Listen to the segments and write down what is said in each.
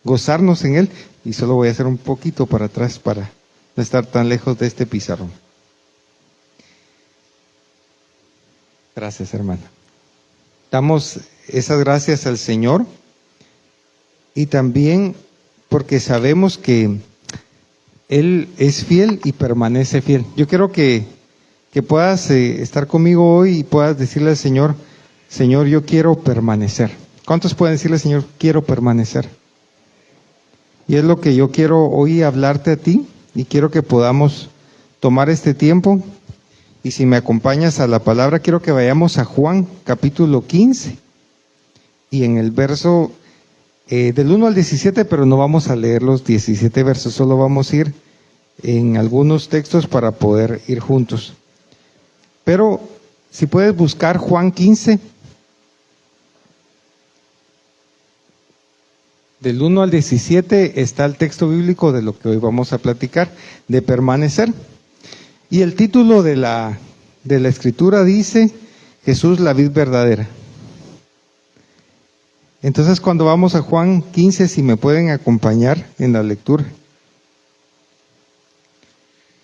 gozarnos en Él. Y solo voy a hacer un poquito para atrás para no estar tan lejos de este pizarrón. Gracias, hermana. Damos esas gracias al Señor y también porque sabemos que Él es fiel y permanece fiel. Yo quiero que puedas estar conmigo hoy y puedas decirle al Señor, Señor, yo quiero permanecer. ¿Cuántos pueden decirle, Señor, quiero permanecer? Y es lo que yo quiero hoy hablarte a ti y quiero que podamos tomar este tiempo. Y si me acompañas a la palabra, quiero que vayamos a Juan capítulo 15 y en el verso del 1 al 17, pero no vamos a leer los 17 versos, solo vamos a ir en algunos textos para poder ir juntos. Pero si puedes buscar Juan 15, del 1 al 17 está el texto bíblico de lo que hoy vamos a platicar, de permanecer. Y el título de la escritura dice, Jesús la vid verdadera. Entonces cuando vamos a Juan 15, si me pueden acompañar en la lectura.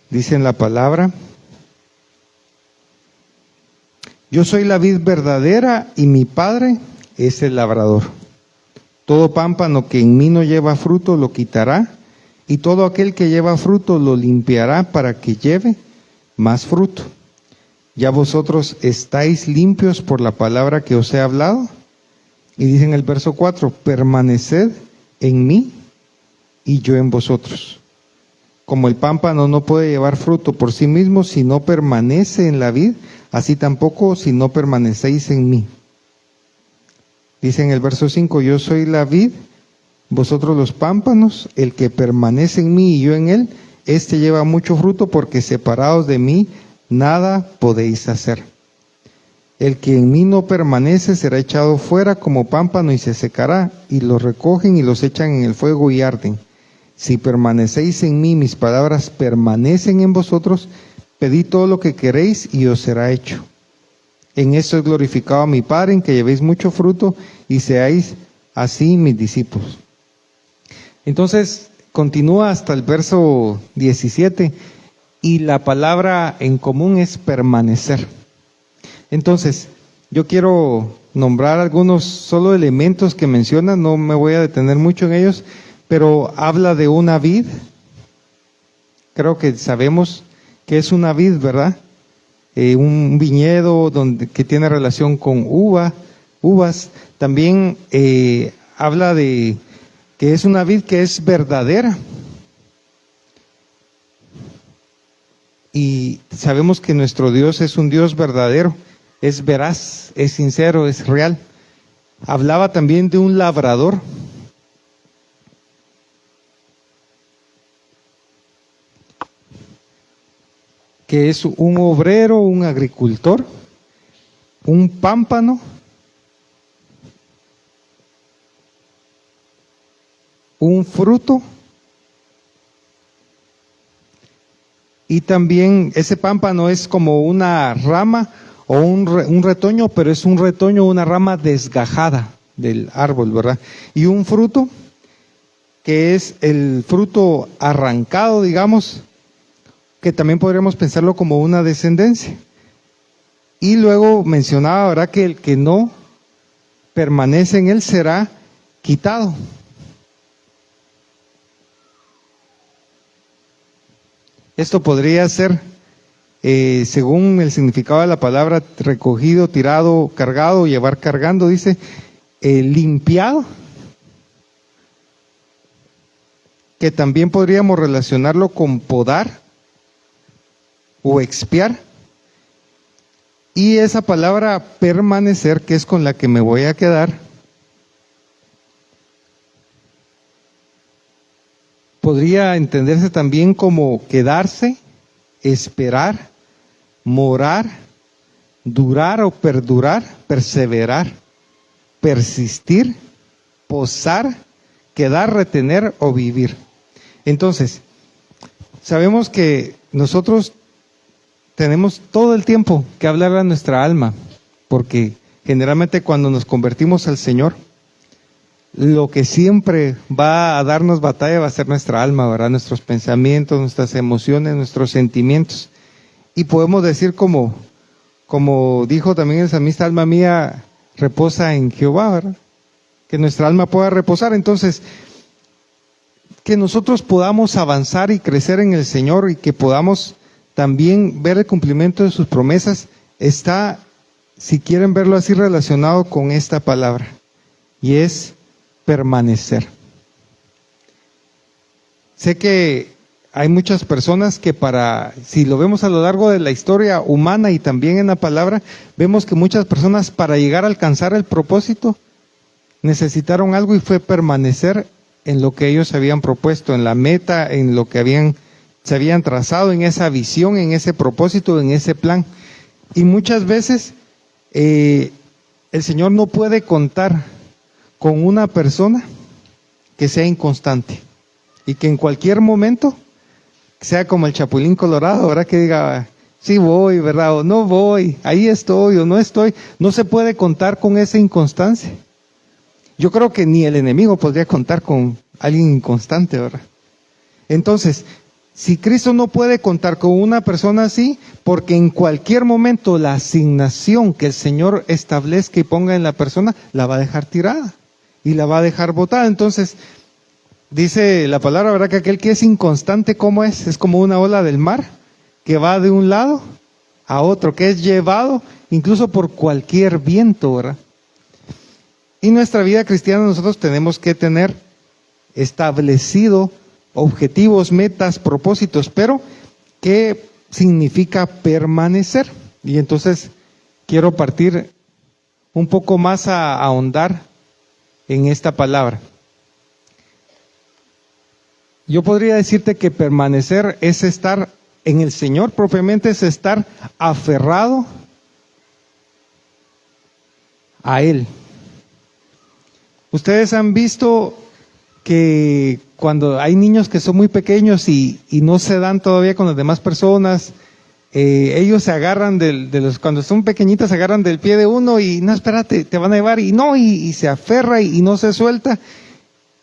Dice en la palabra, yo soy la vid verdadera y mi Padre es el labrador. Todo pámpano que en mí no lleva fruto lo quitará, y todo aquel que lleva fruto lo limpiará para que lleve más fruto. Ya vosotros estáis limpios por la palabra que os he hablado. Y dice en el verso 4, permaneced en mí y yo en vosotros. Como el pámpano no puede llevar fruto por sí mismo si no permanece en la vid, así tampoco si no permanecéis en mí. Dice en el verso 5, yo soy la vid, vosotros los pámpanos, el que permanece en mí y yo en él, este lleva mucho fruto, porque separados de mí nada podéis hacer. El que en mí no permanece será echado fuera como pámpano y se secará, y los recogen y los echan en el fuego y arden. Si permanecéis en mí, mis palabras permanecen en vosotros, pedid todo lo que queréis y os será hecho. En esto es glorificado a mi Padre, en que llevéis mucho fruto y seáis así mis discípulos. Entonces, continúa hasta el verso 17, y la palabra en común es permanecer. Entonces, yo quiero nombrar algunos solo elementos que menciona, no me voy a detener mucho en ellos, pero habla de una vid. Creo que sabemos que es una vid, ¿verdad? Un viñedo que tiene relación con uvas. También habla de que es una vid que es verdadera. Y sabemos que nuestro Dios es un Dios verdadero, es veraz, es sincero, es real. Hablaba también de un labrador. Que es un obrero, un agricultor, un pámpano, un fruto, y también ese pámpano es como una rama o un retoño, pero es un retoño, una rama desgajada del árbol, ¿verdad? Y un fruto, que es el fruto arrancado, digamos, que también podríamos pensarlo como una descendencia. Y luego mencionaba, ¿verdad?, que el que no permanece en él será quitado. Esto podría ser, según el significado de la palabra, recogido, tirado, cargado, llevar cargando, dice, limpiado, que también podríamos relacionarlo con podar o expiar. Y esa palabra permanecer, que es con la que me voy a quedar, podría entenderse también como quedarse, esperar, morar, durar o perdurar, perseverar, persistir, posar, quedar, retener o vivir. Entonces, sabemos que nosotros tenemos todo el tiempo que hablar a nuestra alma, porque generalmente cuando nos convertimos al Señor, lo que siempre va a darnos batalla va a ser nuestra alma, ¿verdad? Nuestros pensamientos, nuestras emociones, nuestros sentimientos. Y podemos decir como dijo también el salmista, alma mía, reposa en Jehová, ¿verdad? Que nuestra alma pueda reposar. Entonces, que nosotros podamos avanzar y crecer en el Señor y que podamos también ver el cumplimiento de sus promesas, está, si quieren verlo así, relacionado con esta palabra, y es permanecer. Sé que hay muchas personas que si lo vemos a lo largo de la historia humana y también en la palabra, vemos que muchas personas para llegar a alcanzar el propósito necesitaron algo y fue permanecer en lo que ellos habían propuesto, en la meta, en lo que se habían trazado, en esa visión, en ese propósito, en ese plan. Y muchas veces el Señor no puede contar con una persona que sea inconstante y que en cualquier momento sea como el Chapulín Colorado, ¿verdad? Que diga, sí voy, ¿verdad? O no voy, ahí estoy o no estoy. No se puede contar con esa inconstancia. Yo creo que ni el enemigo podría contar con alguien inconstante, ¿verdad? Entonces, si Cristo no puede contar con una persona así, porque en cualquier momento la asignación que el Señor establezca y ponga en la persona, la va a dejar tirada y la va a dejar botada. Entonces, dice la palabra, ¿verdad? Que aquel que es inconstante, ¿cómo es? Es como una ola del mar que va de un lado a otro, que es llevado incluso por cualquier viento, ¿verdad? Y nuestra vida cristiana nosotros tenemos que tener establecido objetivos, metas, propósitos, pero ¿qué significa permanecer? Y entonces quiero partir un poco más a ahondar en esta palabra. Yo podría decirte que permanecer es estar en el Señor, propiamente es estar aferrado a Él. Ustedes han visto que cuando hay niños que son muy pequeños y no se dan todavía con las demás personas, ellos se agarran cuando son pequeñitas se agarran del pie de uno y no, espérate, te van a llevar y se aferra y no se suelta,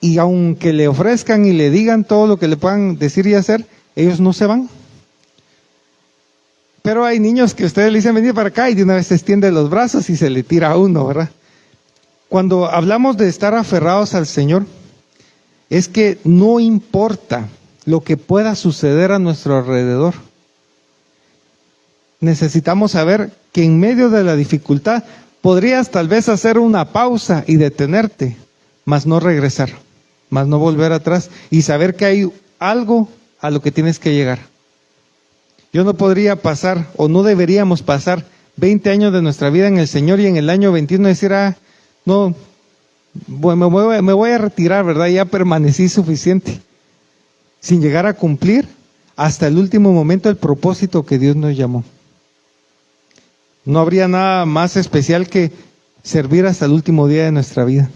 y aunque le ofrezcan y le digan todo lo que le puedan decir y hacer, ellos no se van. Pero hay niños que ustedes le dicen venir para acá y de una vez se extiende los brazos y se le tira a uno, ¿verdad? Cuando hablamos de estar aferrados al Señor, es que no importa lo que pueda suceder a nuestro alrededor. Necesitamos saber que en medio de la dificultad podrías tal vez hacer una pausa y detenerte, mas no regresar, mas no volver atrás y saber que hay algo a lo que tienes que llegar. Yo no podría pasar o no deberíamos pasar 20 años de nuestra vida en el Señor y en el año 21 decir, no, me voy a retirar, ¿verdad? Ya permanecí suficiente, sin llegar a cumplir hasta el último momento el propósito que Dios nos llamó. No habría nada más especial que servir hasta el último día de nuestra vida.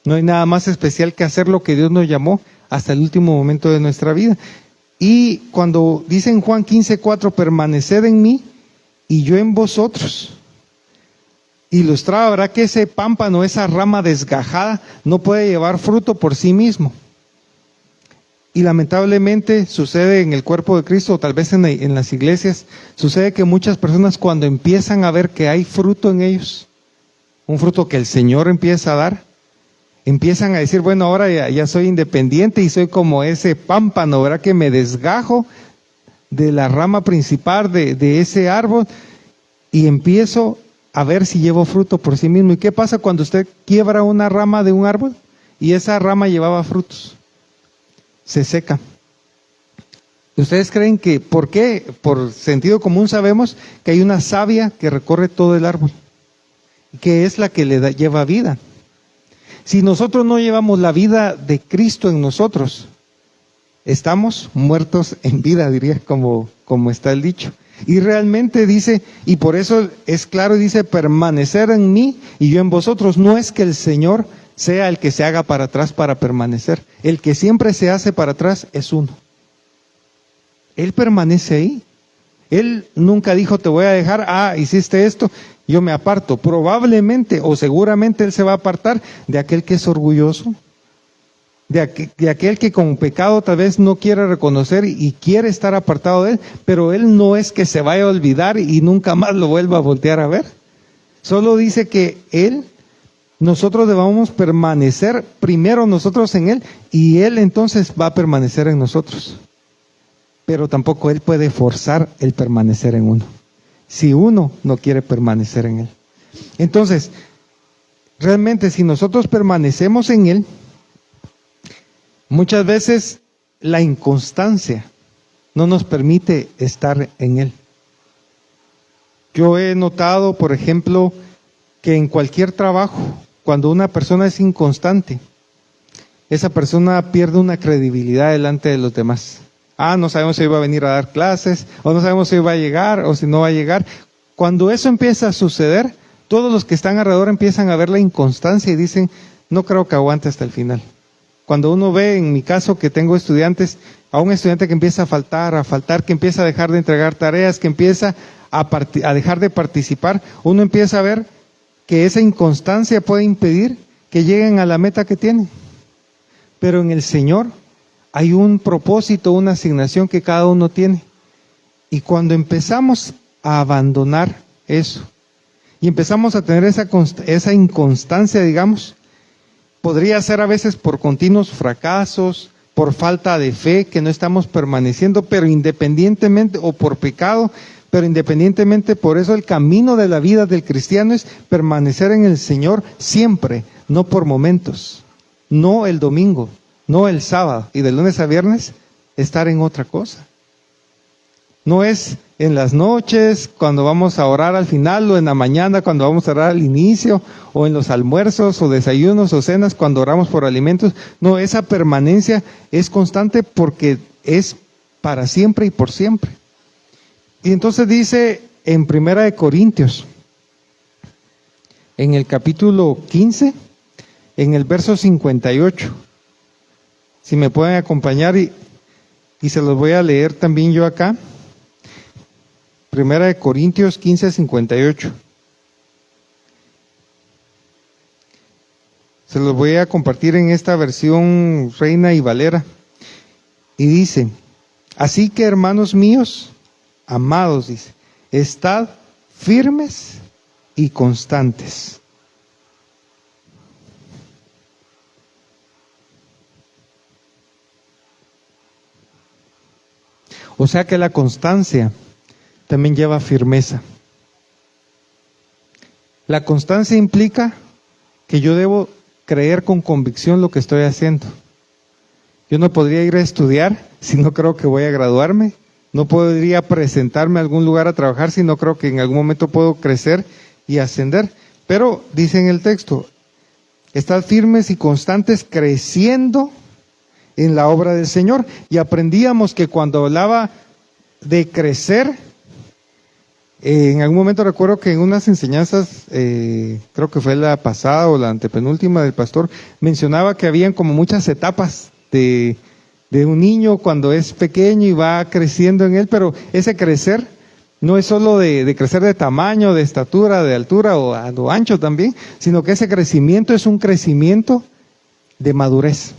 No hay nada más especial que hacer lo que Dios nos llamó hasta el último momento de nuestra vida. Y cuando dice en Juan 15:4, permaneced en mí y yo en vosotros. Ilustraba, ¿verdad? Que ese pámpano, esa rama desgajada, no puede llevar fruto por sí mismo. Y lamentablemente sucede en el cuerpo de Cristo, o tal vez en las iglesias, sucede que muchas personas cuando empiezan a ver que hay fruto en ellos, un fruto que el Señor empieza a dar, empiezan a decir, bueno, ahora ya soy independiente y soy como ese pámpano, ¿verdad? Que me desgajo de la rama principal de ese árbol y empiezo a ver si llevo fruto por sí mismo. ¿Y qué pasa cuando usted quiebra una rama de un árbol y esa rama llevaba frutos? Se seca. ¿Ustedes creen que por qué? Por sentido común sabemos que hay una savia que recorre todo el árbol, que es la que lleva vida. Si nosotros no llevamos la vida de Cristo en nosotros, estamos muertos en vida, diría, como está el dicho. Y realmente dice, y por eso es claro, dice, permanecer en mí y yo en vosotros. No es que el Señor sea el que se haga para atrás para permanecer. El que siempre se hace para atrás es uno. Él permanece ahí. Él nunca dijo, te voy a dejar, hiciste esto, yo me aparto. Probablemente o seguramente Él se va a apartar de aquel que es orgulloso, de aquel que con pecado tal vez no quiere reconocer y quiere estar apartado de Él, pero Él no es que se vaya a olvidar y nunca más lo vuelva a voltear a ver. Solo dice que nosotros debamos permanecer primero nosotros en Él y Él entonces va a permanecer en nosotros. Pero tampoco Él puede forzar el permanecer en uno, si uno no quiere permanecer en Él. Entonces, realmente si nosotros permanecemos en Él, muchas veces la inconstancia no nos permite estar en Él. Yo he notado, por ejemplo, que en cualquier trabajo, cuando una persona es inconstante, esa persona pierde una credibilidad delante de los demás. No sabemos si va a venir a dar clases, o no sabemos si va a llegar, o si no va a llegar. Cuando eso empieza a suceder, todos los que están alrededor empiezan a ver la inconstancia y dicen, no creo que aguante hasta el final. Cuando uno ve, en mi caso, que tengo estudiantes, a un estudiante que empieza a faltar, que empieza a dejar de entregar tareas, que empieza a dejar de participar, uno empieza a ver que esa inconstancia puede impedir que lleguen a la meta que tienen. Pero en el Señor hay un propósito, una asignación que cada uno tiene. Y cuando empezamos a abandonar eso y empezamos a tener esa inconstancia, digamos, podría ser a veces por continuos fracasos, por falta de fe, que no estamos permaneciendo, pero independientemente, o por pecado, pero independientemente, por eso el camino de la vida del cristiano es permanecer en el Señor siempre, no por momentos, no el domingo, no el sábado, y de lunes a viernes estar en otra cosa. No es en las noches, cuando vamos a orar al final, o en la mañana, cuando vamos a orar al inicio, o en los almuerzos, o desayunos, o cenas, cuando oramos por alimentos. No, esa permanencia es constante porque es para siempre y por siempre. Y entonces dice en 1 Corintios, en el capítulo 15, en el verso 58, si me pueden acompañar y se los voy a leer también yo acá. 1 Corintios 15, 58. Se los voy a compartir en esta versión Reina y Valera. Y dice, así que hermanos míos, amados, dice, estad firmes y constantes. O sea que la constancia también lleva firmeza. La constancia implica que yo debo creer con convicción lo que estoy haciendo. Yo no podría ir a estudiar si no creo que voy a graduarme. No podría presentarme a algún lugar a trabajar si no creo que en algún momento puedo crecer y ascender. Pero dice en el texto, estad firmes y constantes creciendo en la obra del Señor. Y aprendíamos que cuando hablaba de crecer, en algún momento recuerdo que en unas enseñanzas, creo que fue la pasada o la antepenúltima del pastor, mencionaba que habían como muchas etapas de un niño cuando es pequeño y va creciendo en él, pero ese crecer no es solo de crecer de tamaño, de estatura, de altura o a lo ancho también, sino que ese crecimiento es un crecimiento de madurez.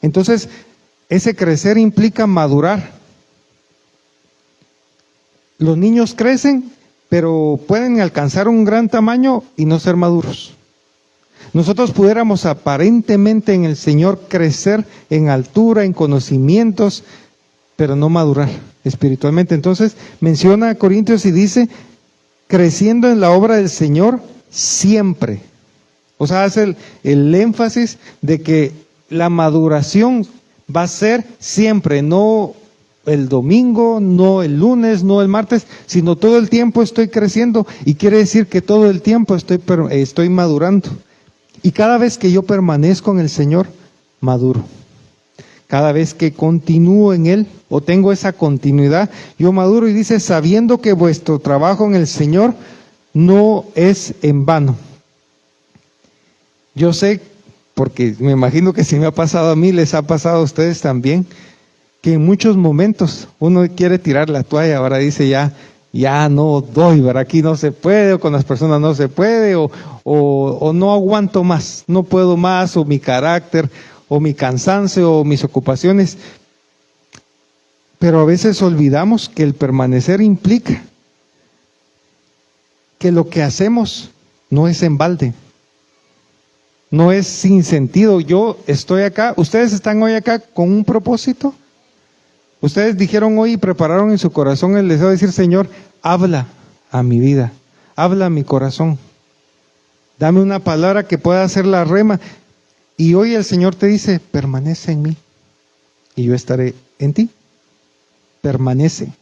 Entonces, ese crecer implica madurar. Los niños crecen, pero pueden alcanzar un gran tamaño y no ser maduros. Nosotros pudiéramos aparentemente en el Señor crecer en altura, en conocimientos, pero no madurar espiritualmente. Entonces menciona a Corintios y dice, creciendo en la obra del Señor siempre. O sea, hace el énfasis de que la maduración va a ser siempre, no el domingo, no el lunes, no el martes, sino todo el tiempo estoy creciendo, y quiere decir que todo el tiempo estoy madurando. Y cada vez que yo permanezco en el Señor, maduro. Cada vez que continúo en Él, o tengo esa continuidad, yo maduro. Y dice, sabiendo que vuestro trabajo en el Señor no es en vano. Yo sé, porque me imagino que si me ha pasado a mí, les ha pasado a ustedes también, que en muchos momentos uno quiere tirar la toalla, ahora dice ya no doy, ¿verdad? Aquí no se puede, o con las personas no se puede, o no aguanto más, no puedo más, o mi carácter, o mi cansancio, o mis ocupaciones. Pero a veces olvidamos que el permanecer implica que lo que hacemos no es en balde, no es sin sentido. Yo estoy acá, ustedes están hoy acá con un propósito. Ustedes dijeron hoy y prepararon en su corazón el deseo de decir: Señor, habla a mi vida, habla a mi corazón, dame una palabra que pueda hacer la rema. Y hoy el Señor te dice: permanece en mí y yo estaré en ti. Permanece.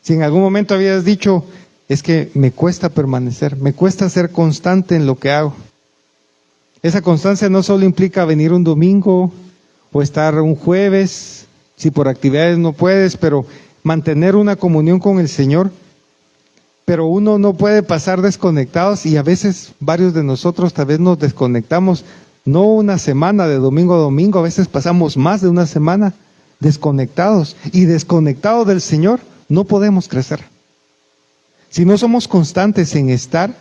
Si en algún momento habías dicho: es que me cuesta permanecer, me cuesta ser constante en lo que hago. Esa constancia no solo implica venir un domingo o estar un jueves, si por actividades no puedes, pero mantener una comunión con el Señor. Pero uno no puede pasar desconectados, y a veces varios de nosotros tal vez nos desconectamos, no una semana de domingo a domingo, a veces pasamos más de una semana desconectados, y desconectados del Señor no podemos crecer. Si no somos constantes en estar,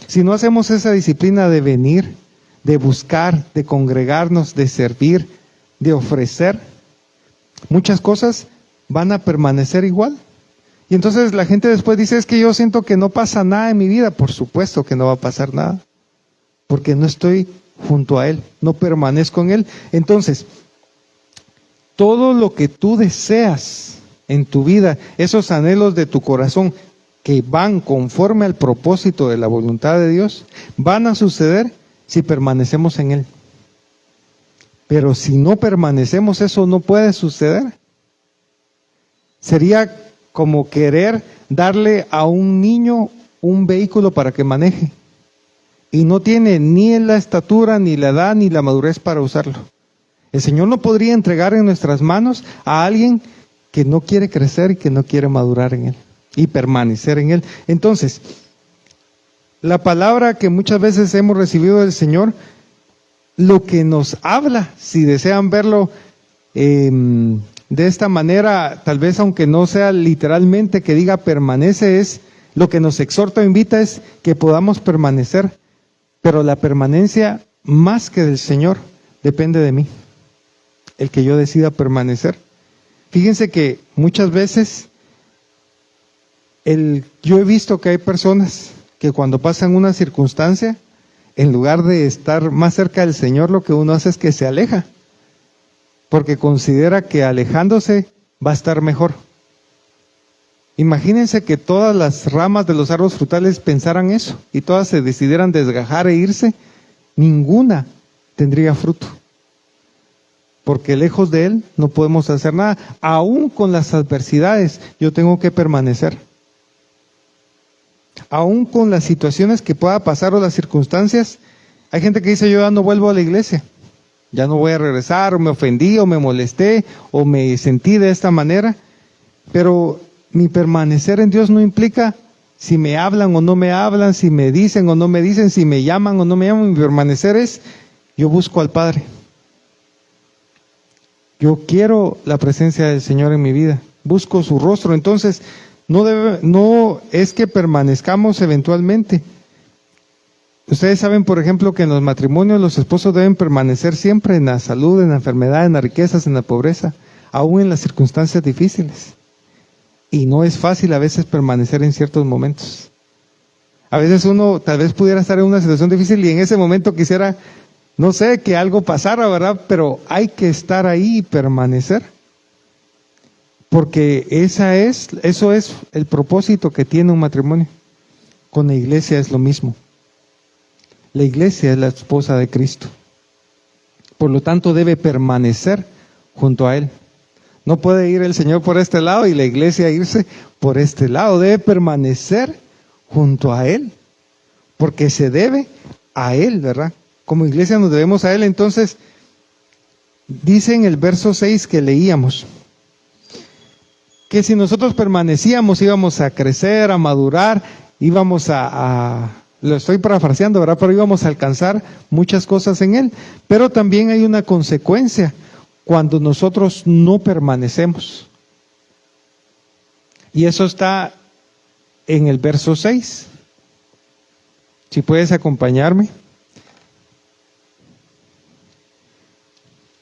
si no hacemos esa disciplina de venir, de buscar, de congregarnos, de servir, de ofrecer, muchas cosas van a permanecer igual. Y entonces la gente después dice: es que yo siento que no pasa nada en mi vida. Por supuesto que no va a pasar nada, porque no estoy junto a Él, no permanezco en Él. Entonces, todo lo que tú deseas en tu vida, esos anhelos de tu corazón que van conforme al propósito de la voluntad de Dios, van a suceder si permanecemos en Él. Pero si no permanecemos, eso no puede suceder. Sería como querer darle a un niño un vehículo para que maneje, y no tiene ni la estatura, ni la edad, ni la madurez para usarlo. El Señor no podría entregar en nuestras manos a alguien que no quiere crecer y que no quiere madurar en Él y permanecer en Él. Entonces, la palabra que muchas veces hemos recibido del Señor, lo que nos habla, si desean verlo de esta manera, tal vez aunque no sea literalmente que diga permanece, es lo que nos exhorta o invita es que podamos permanecer. Pero la permanencia, más que del Señor, depende de mí, el que yo decida permanecer. Fíjense que muchas veces yo he visto que hay personas que cuando pasan una circunstancia, en lugar de estar más cerca del Señor, lo que uno hace es que se aleja, porque considera que alejándose va a estar mejor. Imagínense que todas las ramas de los árboles frutales pensaran eso y todas se decidieran desgajar e irse, ninguna tendría fruto, porque lejos de Él no podemos hacer nada. Aún con las adversidades yo tengo que permanecer. Aún con las situaciones que pueda pasar o las circunstancias, hay gente que dice: yo ya no vuelvo a la iglesia, ya no voy a regresar, o me ofendí, o me molesté, o me sentí de esta manera. Pero mi permanecer en Dios no implica si me hablan o no me hablan, si me dicen o no me dicen, si me llaman o no me llaman. Mi permanecer es: yo busco al Padre. Yo quiero la presencia del Señor en mi vida, busco su rostro. Entonces, no es que permanezcamos eventualmente. Ustedes saben, por ejemplo, que en los matrimonios los esposos deben permanecer siempre en la salud, en la enfermedad, en las riquezas, en la pobreza, aún en las circunstancias difíciles. Y no es fácil a veces permanecer en ciertos momentos. A veces uno tal vez pudiera estar en una situación difícil y en ese momento quisiera, no sé, que algo pasara, ¿verdad? Pero hay que estar ahí y permanecer. Porque eso es el propósito que tiene un matrimonio. Con la iglesia es lo mismo. La iglesia es la esposa de Cristo. Por lo tanto, debe permanecer junto a Él. No puede ir el Señor por este lado y la iglesia irse por este lado. Debe permanecer junto a Él, porque se debe a Él, ¿verdad? Como iglesia nos debemos a Él. Entonces, dice en el verso 6 que leíamos, que si nosotros permanecíamos íbamos a crecer, a madurar, íbamos lo estoy parafraseando, ¿verdad? Pero íbamos a alcanzar muchas cosas en Él. Pero también hay una consecuencia, cuando nosotros no permanecemos. Y eso está en el verso 6. Si puedes acompañarme.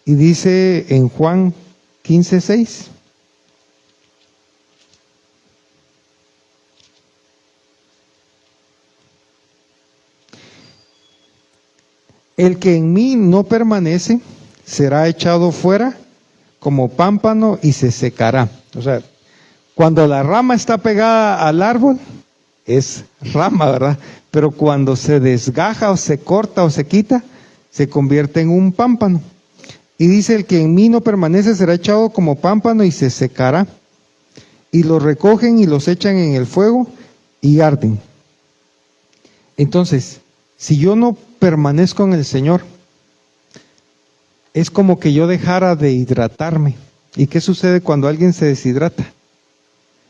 Y dice en Juan 15:6. El que en mí no permanece será echado fuera como pámpano y se secará. O sea, cuando la rama está pegada al árbol, es rama, ¿verdad? Pero cuando se desgaja o se corta o se quita, se convierte en un pámpano. Y dice, el que en mí no permanece será echado como pámpano y se secará. Y los recogen y los echan en el fuego y arden. Entonces, si yo no permanezco en el Señor, es como que yo dejara de hidratarme. ¿Y qué sucede cuando alguien se deshidrata?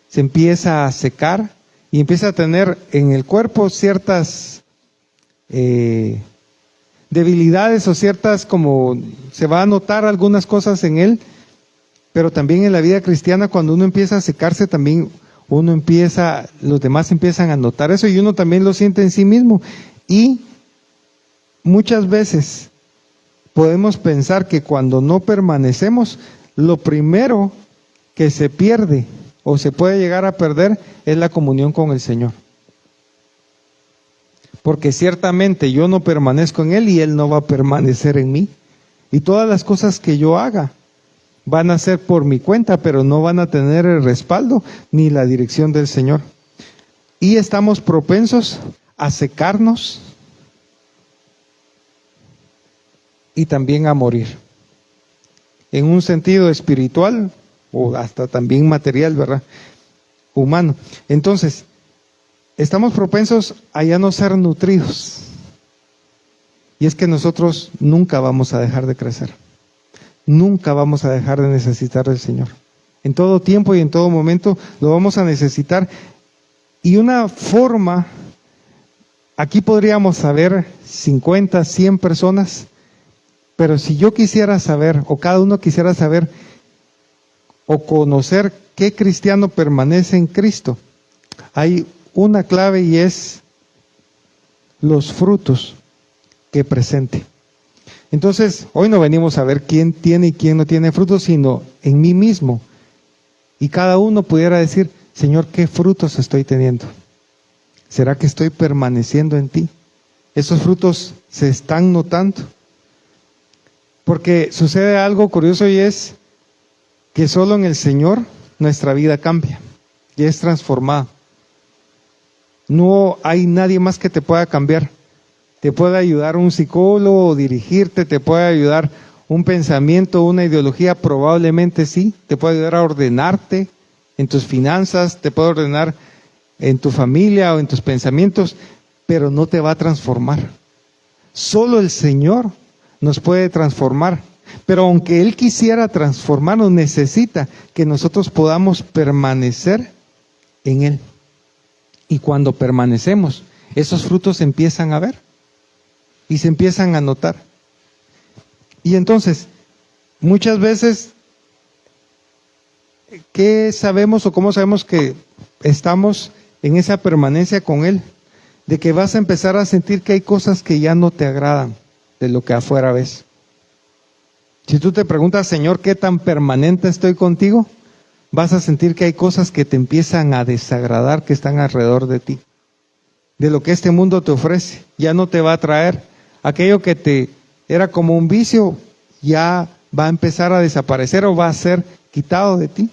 Se empieza a secar y empieza a tener en el cuerpo ciertas debilidades o ciertas, como se va a notar algunas cosas en él, pero también en la vida cristiana cuando uno empieza a secarse también los demás empiezan a notar eso y uno también lo siente en sí mismo. Y muchas veces podemos pensar que cuando no permanecemos, lo primero que se pierde o se puede llegar a perder es la comunión con el Señor. Porque ciertamente yo no permanezco en Él y Él no va a permanecer en mí. Y todas las cosas que yo haga van a ser por mi cuenta, pero no van a tener el respaldo ni la dirección del Señor. Y estamos propensos a secarnos y también a morir. En un sentido espiritual o hasta también material, ¿verdad? Humano. Entonces, estamos propensos a ya no ser nutridos. Y es que nosotros nunca vamos a dejar de crecer. Nunca vamos a dejar de necesitar del Señor. En todo tiempo y en todo momento lo vamos a necesitar. Y una forma, aquí podríamos saber 50, 100 personas, pero si yo quisiera saber, o cada uno quisiera saber, o conocer qué cristiano permanece en Cristo, hay una clave y es los frutos que presente. Entonces, hoy no venimos a ver quién tiene y quién no tiene frutos, sino en mí mismo. Y cada uno pudiera decir, Señor, ¿qué frutos estoy teniendo? ¿Será que estoy permaneciendo en ti? ¿Esos frutos se están notando? Porque sucede algo curioso y es que solo en el Señor nuestra vida cambia y es transformada. No hay nadie más que te pueda cambiar. Te puede ayudar un psicólogo, dirigirte, te puede ayudar un pensamiento, una ideología, probablemente sí. Te puede ayudar a ordenarte en tus finanzas, te puede ordenar en tu familia o en tus pensamientos, pero no te va a transformar. Solo el Señor nos puede transformar. Pero aunque Él quisiera transformarnos, necesita que nosotros podamos permanecer en Él. Y cuando permanecemos, esos frutos se empiezan a ver y se empiezan a notar. Y entonces, muchas veces, ¿qué sabemos o cómo sabemos que estamos en esa permanencia con Él? De que vas a empezar a sentir que hay cosas que ya no te agradan de lo que afuera ves. Si tú te preguntas, Señor, ¿qué tan permanente estoy contigo? Vas a sentir que hay cosas que te empiezan a desagradar, que están alrededor de ti. De lo que este mundo te ofrece, ya no te va a traer. Aquello que te era como un vicio, ya va a empezar a desaparecer o va a ser quitado de ti.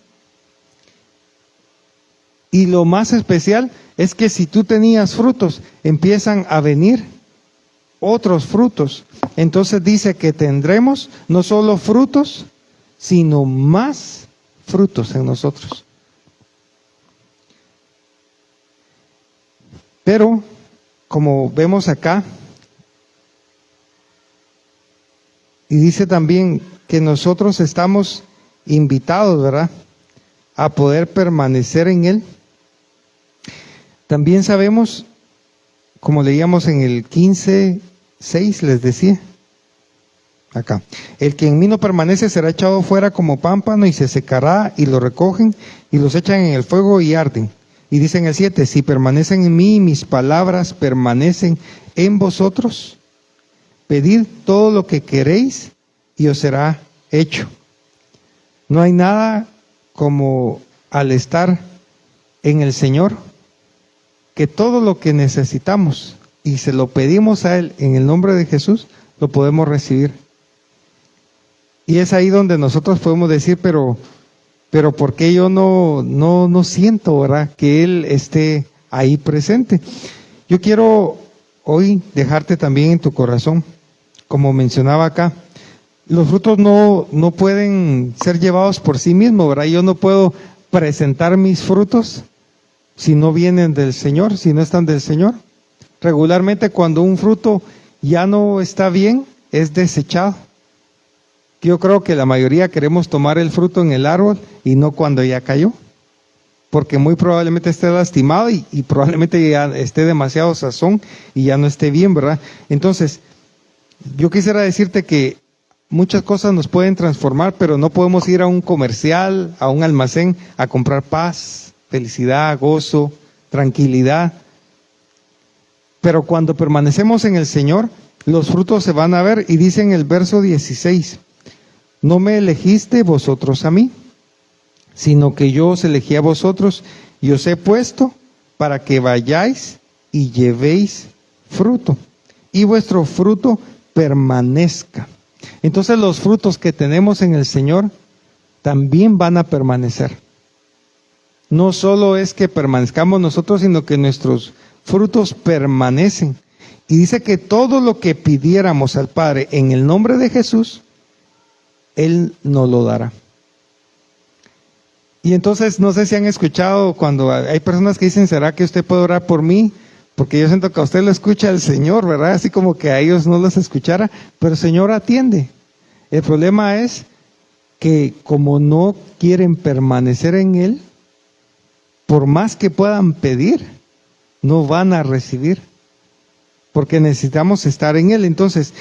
Y lo más especial es que si tú tenías frutos, empiezan a venir otros frutos. Entonces dice que tendremos no solo frutos, sino más frutos en nosotros. Pero, como vemos acá, y dice también que nosotros estamos invitados, ¿verdad?, a poder permanecer en Él. También sabemos, como leíamos en el 15:6, les decía, acá. El que en mí no permanece será echado fuera como pámpano y se secará, y lo recogen y los echan en el fuego y arden. Y dice en el 7, si permanecen en mí y mis palabras permanecen en vosotros, pedid todo lo que queréis y os será hecho. No hay nada como al estar en el Señor, que todo lo que necesitamos y se lo pedimos a Él en el nombre de Jesús, lo podemos recibir. Y es ahí donde nosotros podemos decir, pero ¿por qué yo no siento, verdad, que Él esté ahí presente? Yo quiero hoy dejarte también en tu corazón, como mencionaba acá, los frutos no pueden ser llevados por sí mismos, ¿verdad? Yo no puedo presentar mis frutos si no vienen del Señor, si no están del Señor. Regularmente cuando un fruto ya no está bien, es desechado. Yo creo que la mayoría queremos tomar el fruto en el árbol y no cuando ya cayó, porque muy probablemente esté lastimado y probablemente ya esté demasiado sazón y ya no esté bien, ¿verdad? Entonces, yo quisiera decirte que muchas cosas nos pueden transformar, pero no podemos ir a un comercial, a un almacén, a comprar paz, felicidad, gozo, tranquilidad. Pero cuando permanecemos en el Señor, los frutos se van a ver, y dice en el verso 16, no me elegiste vosotros a mí, sino que yo os elegí a vosotros y os he puesto para que vayáis y llevéis fruto, y vuestro fruto permanezca. Entonces los frutos que tenemos en el Señor también van a permanecer. No solo es que permanezcamos nosotros, sino que nuestros frutos permanecen. Y dice que todo lo que pidiéramos al Padre en el nombre de Jesús, Él nos lo dará. Y entonces, no sé si han escuchado cuando hay personas que dicen, ¿será que usted puede orar por mí? Porque yo siento que a usted lo escucha el Señor, ¿verdad? Así como que a ellos no los escuchara, pero el Señor atiende. El problema es que como no quieren permanecer en Él, por más que puedan pedir, no van a recibir, porque necesitamos estar en Él. Entonces,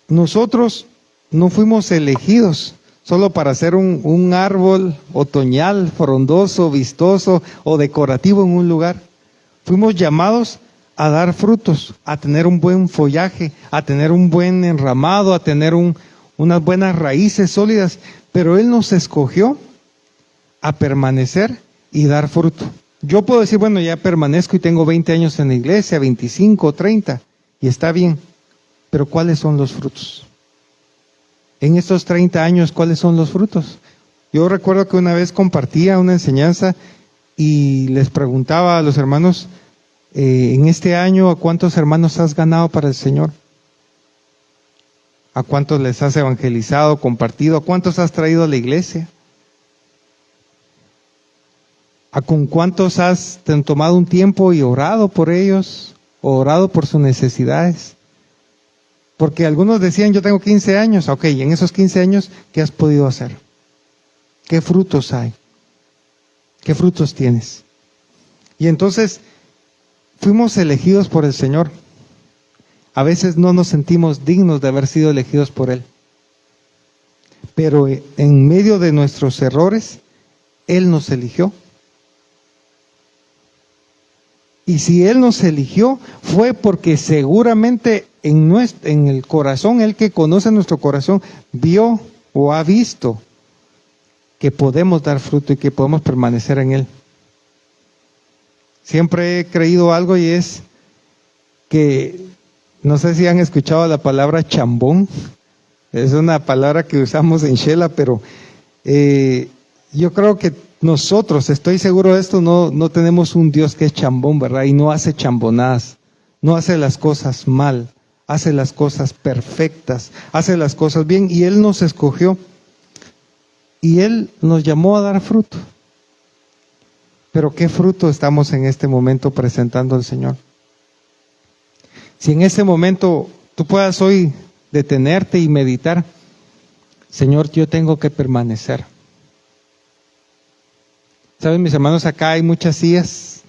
nosotros no fuimos elegidos solo para ser un árbol otoñal, frondoso, vistoso o decorativo en un lugar. Fuimos llamados a dar frutos, a tener un buen follaje, a tener un buen enramado, a tener unas buenas raíces sólidas, pero Él nos escogió a permanecer y dar fruto. Yo puedo decir, bueno, ya permanezco y tengo 20 años en la iglesia, 25, 30, y está bien, pero ¿cuáles son los frutos? En estos 30 años, ¿cuáles son los frutos? Yo recuerdo que una vez compartía una enseñanza y les preguntaba a los hermanos, en este año, ¿a cuántos hermanos has ganado para el Señor? ¿A cuántos les has evangelizado, compartido? ¿A cuántos has traído a la iglesia? ¿A con cuántos has tomado un tiempo y orado por ellos, o orado por sus necesidades? Porque algunos decían, yo tengo 15 años, ok, y en esos 15 años, ¿qué has podido hacer? ¿Qué frutos hay? ¿Qué frutos tienes? Y entonces, fuimos elegidos por el Señor. A veces no nos sentimos dignos de haber sido elegidos por Él. Pero en medio de nuestros errores, Él nos eligió. Y si Él nos eligió, fue porque seguramente en el corazón, Él que conoce nuestro corazón, vio o ha visto que podemos dar fruto y que podemos permanecer en Él. Siempre he creído algo, y es que, no sé si han escuchado la palabra chambón. Es una palabra que usamos en Shela, pero yo creo que nosotros, estoy seguro de esto, no tenemos un Dios que es chambón, ¿verdad? Y no hace chambonadas, no hace las cosas mal, hace las cosas perfectas, hace las cosas bien, y Él nos escogió y Él nos llamó a dar fruto. Pero ¿qué fruto estamos en este momento presentando al Señor? Si en este momento tú puedas hoy detenerte y meditar, Señor, yo tengo que permanecer. ¿Saben, mis hermanos? Acá hay muchas sillas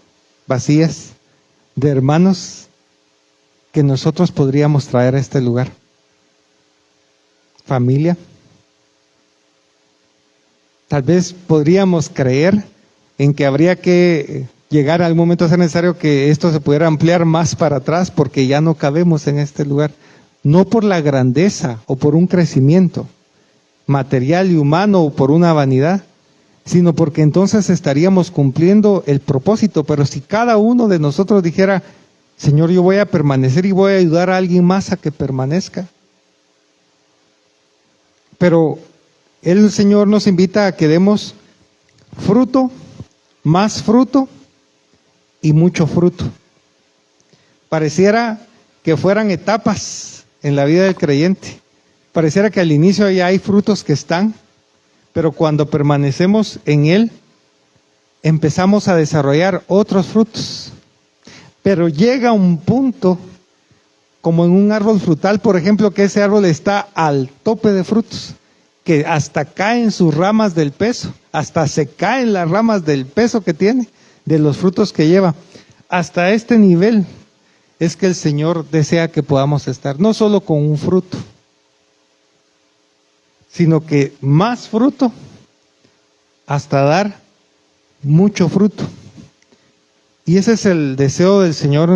vacías de hermanos que nosotros podríamos traer a este lugar. familia. Tal vez podríamos creer en que habría que llegar a algún momento a ser necesario que esto se pudiera ampliar más para atrás porque ya no cabemos en este lugar. No por la grandeza o por un crecimiento material y humano o por una vanidad, sino porque entonces estaríamos cumpliendo el propósito. Pero si cada uno de nosotros dijera, Señor, yo voy a permanecer y voy a ayudar a alguien más a que permanezca. Pero el Señor nos invita a que demos fruto, más fruto y mucho fruto. Pareciera que fueran etapas en la vida del creyente. Pareciera que al inicio ya hay frutos que están, pero cuando permanecemos en Él, empezamos a desarrollar otros frutos. Pero llega un punto, como en un árbol frutal, por ejemplo, que ese árbol está al tope de frutos, que hasta caen sus ramas del peso, hasta se caen las ramas del peso que tiene, de los frutos que lleva. Hasta este nivel es que el Señor desea que podamos estar, no solo con un fruto, sino que más fruto, hasta dar mucho fruto. Y ese es el deseo del Señor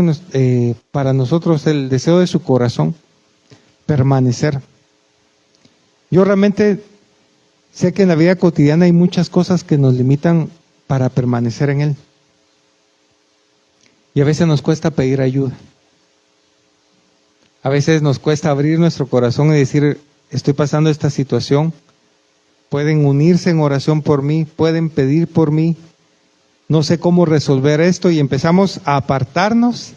para nosotros, el deseo de su corazón, permanecer. Yo realmente sé que en la vida cotidiana hay muchas cosas que nos limitan para permanecer en Él. Y a veces nos cuesta pedir ayuda. A veces nos cuesta abrir nuestro corazón y decir, estoy pasando esta situación. Pueden unirse en oración por mí, pueden pedir por mí. No sé cómo resolver esto, y empezamos a apartarnos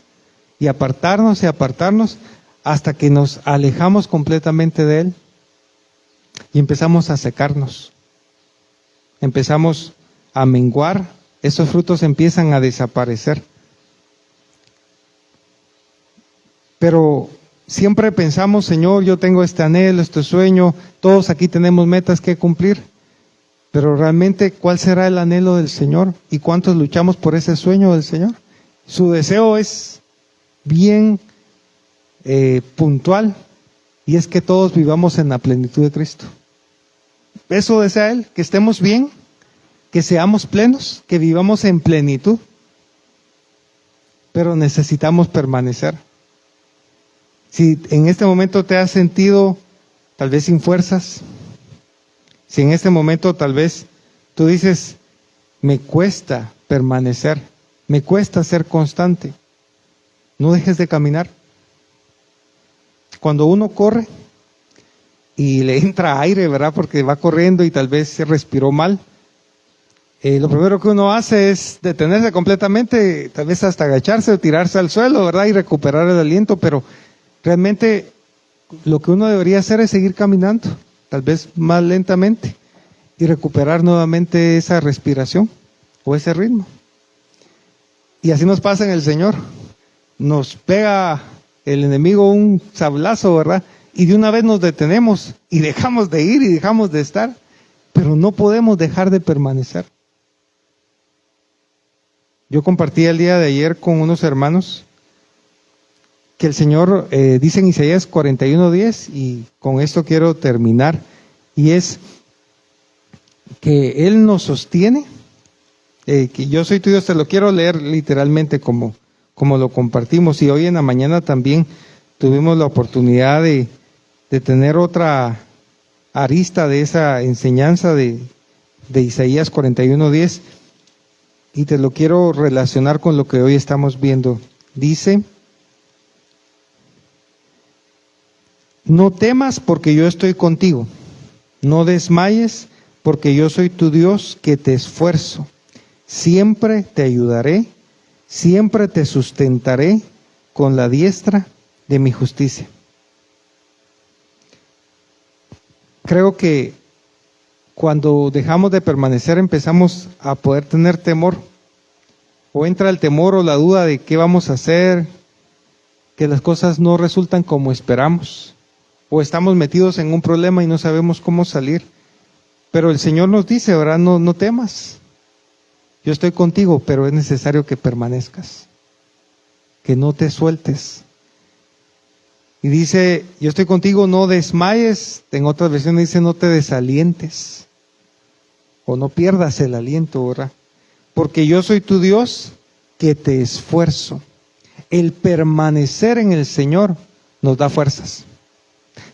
y apartarnos y apartarnos hasta que nos alejamos completamente de Él y empezamos a secarnos. Empezamos a menguar, esos frutos empiezan a desaparecer. Pero siempre pensamos, Señor, yo tengo este anhelo, este sueño, todos aquí tenemos metas que cumplir. Pero realmente, ¿cuál será el anhelo del Señor? ¿Y cuántos luchamos por ese sueño del Señor? Su deseo es bien puntual, y es que todos vivamos en la plenitud de Cristo. Eso desea Él, que estemos bien, que seamos plenos, que vivamos en plenitud. Pero necesitamos permanecer. Si en este momento te has sentido tal vez sin fuerzas, si en este momento tal vez tú dices, me cuesta permanecer, me cuesta ser constante, no dejes de caminar. Cuando uno corre y le entra aire, ¿verdad? Porque va corriendo y tal vez se respiró mal, lo primero que uno hace es detenerse completamente, tal vez hasta agacharse o tirarse al suelo, ¿verdad? Y recuperar el aliento, pero realmente lo que uno debería hacer es seguir caminando, tal vez más lentamente, y recuperar nuevamente esa respiración o ese ritmo. Y así nos pasa en el Señor. Nos pega el enemigo un sablazo, ¿verdad? Y de una vez nos detenemos y dejamos de ir y dejamos de estar, pero no podemos dejar de permanecer. Yo compartí el día de ayer con unos hermanos que el Señor dice en Isaías 41:10, y con esto quiero terminar, y es que Él nos sostiene, que yo soy tu Dios. Te lo quiero leer literalmente como lo compartimos, y hoy en la mañana también tuvimos la oportunidad de tener otra arista de esa enseñanza de Isaías 41:10, y te lo quiero relacionar con lo que hoy estamos viendo. Dice: no temas, porque yo estoy contigo. No desmayes, porque yo soy tu Dios, que te esfuerzo. Siempre te ayudaré, siempre te sustentaré con la diestra de mi justicia. Creo que cuando dejamos de permanecer empezamos a poder tener temor, o entra el temor o la duda de qué vamos a hacer, que las cosas no resultan como esperamos, o estamos metidos en un problema y no sabemos cómo salir. Pero el Señor nos dice, ¿verdad? No temas, yo estoy contigo, pero es necesario que permanezcas, que no te sueltes. Y dice, yo estoy contigo, no desmayes. En otras versiones dice, no te desalientes. O no pierdas el aliento, ¿verdad? Porque yo soy tu Dios que te esfuerzo. El permanecer en el Señor nos da fuerzas.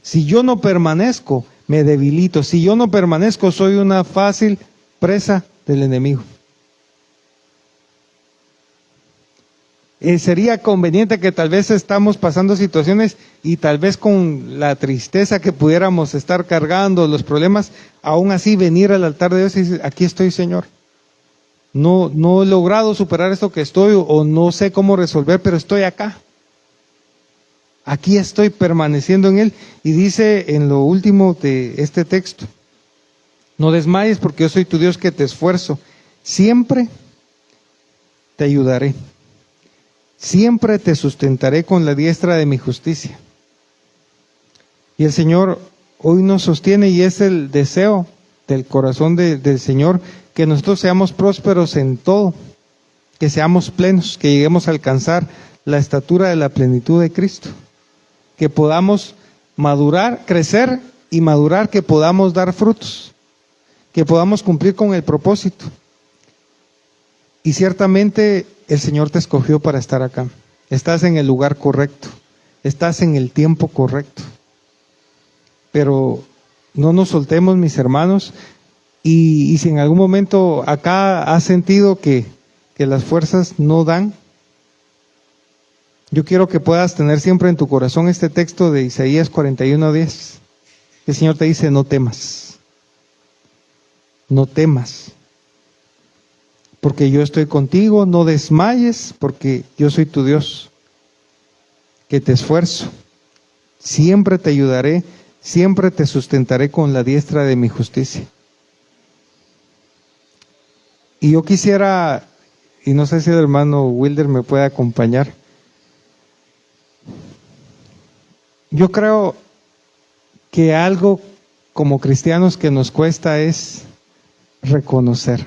Si yo no permanezco, me debilito. Si yo no permanezco, soy una fácil presa del enemigo. Sería conveniente que tal vez estamos pasando situaciones y tal vez con la tristeza que pudiéramos estar cargando, los problemas, aún así venir al altar de Dios y decir, aquí estoy, Señor. No he logrado superar esto que estoy o no sé cómo resolver, pero estoy acá. Aquí estoy permaneciendo en Él. Y dice en lo último de este texto, no desmayes porque yo soy tu Dios que te esfuerzo. Siempre te ayudaré. Siempre te sustentaré con la diestra de mi justicia. Y el Señor hoy nos sostiene y es el deseo del corazón del Señor que nosotros seamos prósperos en todo, que seamos plenos, que lleguemos a alcanzar la estatura de la plenitud de Cristo, que podamos madurar, crecer y madurar, que podamos dar frutos, que podamos cumplir con el propósito. Y ciertamente el Señor te escogió para estar acá. Estás en el lugar correcto, estás en el tiempo correcto. Pero no nos soltemos, mis hermanos, y si en algún momento acá has sentido que las fuerzas no dan, yo quiero que puedas tener siempre en tu corazón este texto de Isaías 41:10. El Señor te dice, no temas, no temas, porque yo estoy contigo, no desmayes, porque yo soy tu Dios, que te esfuerzo, siempre te ayudaré, siempre te sustentaré con la diestra de mi justicia. Y yo quisiera, y no sé si el hermano Wilder me puede acompañar, yo creo que algo como cristianos que nos cuesta es reconocer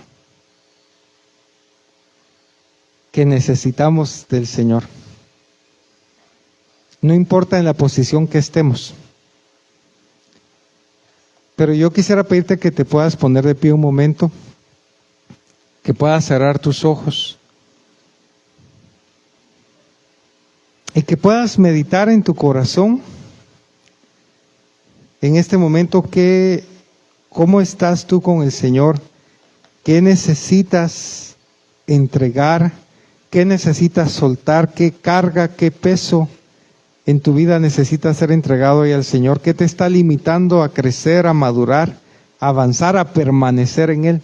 que necesitamos del Señor. No importa en la posición que estemos. Pero yo quisiera pedirte que te puedas poner de pie un momento, que puedas cerrar tus ojos y que puedas meditar en tu corazón en este momento cómo estás tú con el Señor, qué necesitas entregar, qué necesitas soltar, qué carga, qué peso en tu vida necesita ser entregado hoy al Señor, qué te está limitando a crecer, a madurar, a avanzar, a permanecer en Él.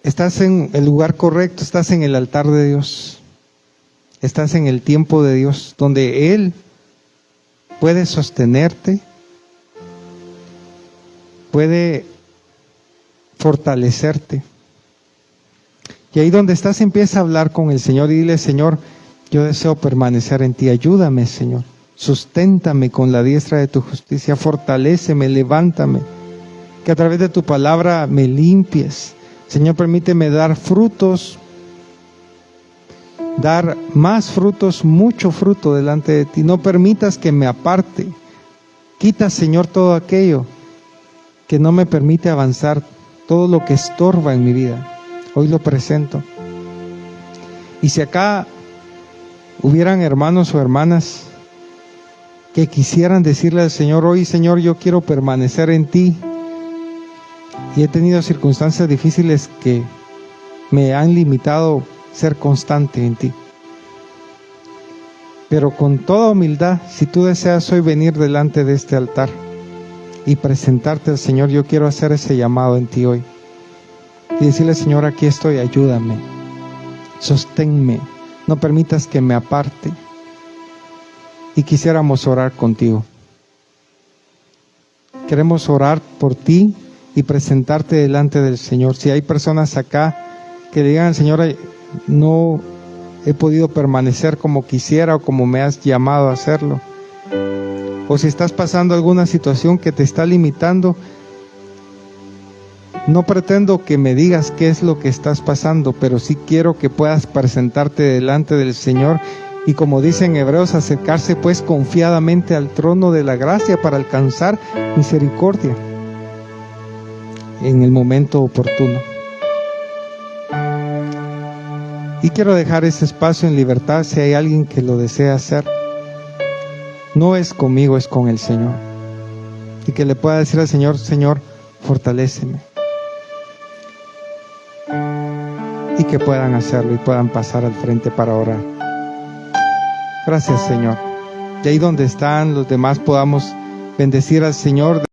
Estás en el lugar correcto, estás en el altar de Dios, estás en el tiempo de Dios, donde Él puede sostenerte, puede fortalecerte. Y ahí donde estás empieza a hablar con el Señor y dile, Señor, yo deseo permanecer en ti, ayúdame, Señor, susténtame con la diestra de tu justicia, fortaléceme, levántame, que a través de tu palabra me limpies. Señor, permíteme dar frutos, dar más frutos, mucho fruto delante de ti. No permitas que me aparte. Quita, Señor, todo aquello que no me permite avanzar, todo lo que estorba en mi vida. Hoy lo presento. Y si acá hubieran hermanos o hermanas que quisieran decirle al Señor, hoy, Señor, yo quiero permanecer en ti, y he tenido circunstancias difíciles que me han limitado ser constante en ti. Pero con toda humildad, si tú deseas hoy venir delante de este altar y presentarte al Señor, yo quiero hacer ese llamado en ti hoy. Y decirle, Señor, aquí estoy, ayúdame, sosténme, no permitas que me aparte. Y quisiéramos orar contigo. Queremos orar por ti y presentarte delante del Señor. Si hay personas acá que le digan, Señor, no he podido permanecer como quisiera o como me has llamado a hacerlo. O si estás pasando alguna situación que te está limitando, no pretendo que me digas qué es lo que estás pasando, pero sí quiero que puedas presentarte delante del Señor Y como dicen Hebreos, acercarse pues confiadamente al trono de la gracia para alcanzar misericordia en el momento oportuno. Y quiero dejar ese espacio en libertad si hay alguien que lo desea hacer. No es conmigo, es con el Señor. Y que le pueda decir al Señor: Señor, fortaléceme. Y que puedan hacerlo y puedan pasar al frente para orar. Gracias, Señor. Y ahí donde están los demás podamos bendecir al Señor.